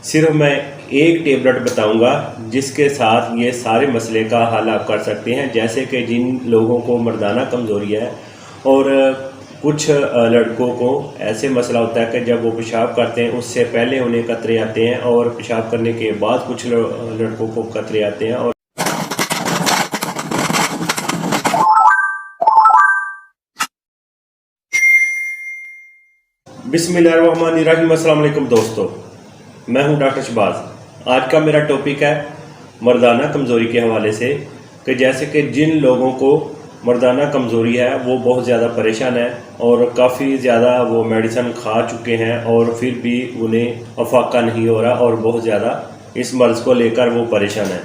सिर्फ मैं एक टेबलेट बताऊंगा जिसके साथ ये सारे मसले का हल आप कर सकते हैं। जैसे कि जिन लोगों को मर्दाना कमज़ोरी है और कुछ लड़कों को ऐसे मसला होता है कि जब वो पेशाब करते हैं उससे पहले उन्हें कतरे आते हैं और पेशाब करने के बाद कुछ लड़कों को कतरे आते हैं। और बिस्मिल्लाहिर्रहमानिर्रहीम। अस्सलाम वालेकुम दोस्तों, मैं हूं डॉक्टर शहबाज। आज का मेरा टॉपिक है मर्दाना कमज़ोरी के हवाले से कि जैसे कि जिन लोगों को मर्दाना कमज़ोरी है वो बहुत ज़्यादा परेशान है और काफ़ी ज़्यादा वो मेडिसिन खा चुके हैं और फिर भी उन्हें अफाका नहीं हो रहा और बहुत ज़्यादा इस मर्ज़ को लेकर वो परेशान है।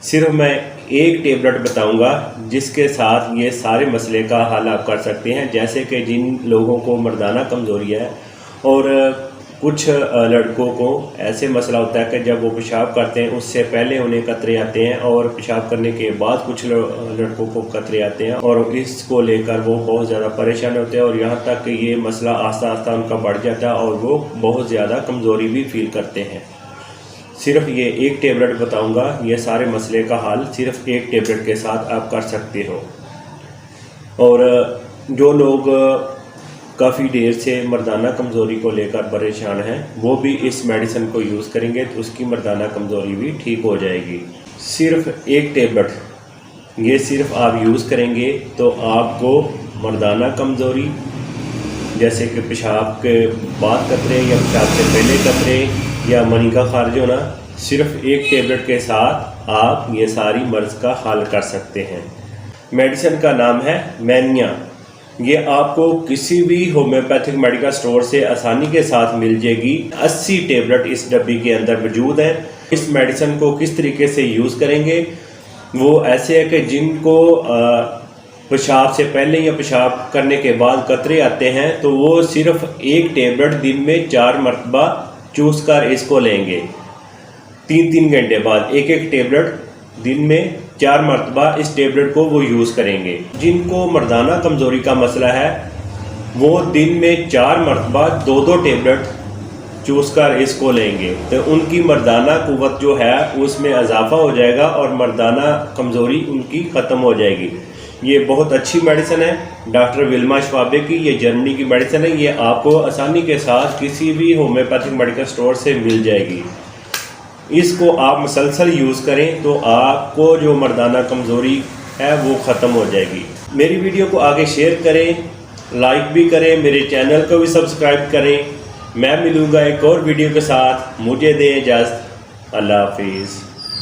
सिर्फ मैं एक टेबलेट बताऊंगा जिसके साथ ये सारे मसले का हल आप कर सकते हैं। जैसे कि जिन लोगों को मर्दाना कमज़ोरी है और कुछ लड़कों को ऐसे मसला होता है कि जब वो पेशाब करते हैं उससे पहले उन्हें कतरे आते हैं और पेशाब करने के बाद कुछ लड़कों को कतरे आते हैं और इसको लेकर वो बहुत ज़्यादा परेशान होते हैं और यहाँ तक कि ये मसला आस्ता आस्ता उनका बढ़ जाता है और वो बहुत ज़्यादा कमज़ोरी भी फील करते हैं। सिर्फ ये एक टेबलेट बताऊंगा, ये सारे मसले का हल सिर्फ एक टेबलेट के साथ आप कर सकते हो। और जो लोग काफ़ी देर से मर्दाना कमज़ोरी को लेकर परेशान हैं वो भी इस मेडिसिन को यूज़ करेंगे तो उसकी मर्दाना कमज़ोरी भी ठीक हो जाएगी। सिर्फ एक टेबलेट ये सिर्फ आप यूज़ करेंगे तो आपको मर्दाना कमज़ोरी जैसे कि पेशाब के बाद कतरे या पेशाब से पहले कतरे या मनी का खारिज होना, सिर्फ एक टेबलेट के साथ आप ये सारी मर्ज़ का हल कर सकते हैं। मेडिसिन का नाम है मैनिया। ये आपको किसी भी होम्योपैथिक मेडिकल स्टोर से आसानी के साथ मिल जाएगी। 80 टेबलेट इस डब्बी के अंदर मौजूद है। इस मेडिसिन को किस तरीके से यूज़ करेंगे वो ऐसे है कि जिनको पेशाब से पहले या पेशाब करने के बाद कतरे आते हैं तो वो सिर्फ एक टेबलेट दिन में 4 मरतबा चूस कर इसको लेंगे। 3-3 घंटे बाद एक एक टेबलेट दिन में 4 मरतबा इस टेबलेट को वो यूज़ करेंगे। जिनको मर्दाना कमज़ोरी का मसला है वो दिन में 4 मरतबा 2-2 टेबलेट चूस कर इसको लेंगे तो उनकी मर्दाना कुव्वत जो है उसमें इजाफा हो जाएगा और मर्दाना कमज़ोरी उनकी ख़त्म हो जाएगी। ये बहुत अच्छी मेडिसिन है डॉक्टर विल्मा श्वाबे की, ये जर्मनी की मेडिसिन है। ये आपको आसानी के साथ किसी भी होम्योपैथिक मेडिकल स्टोर से मिल जाएगी। इसको आप मुसलसल यूज़ करें तो आपको जो मर्दाना कमज़ोरी है वो ख़त्म हो जाएगी। मेरी वीडियो को आगे शेयर करें, लाइक भी करें, मेरे चैनल को भी सब्सक्राइब करें। मैं मिलूँगा एक और वीडियो के साथ, मुझे दें इजाज़त। अल्लाह हाफिज़।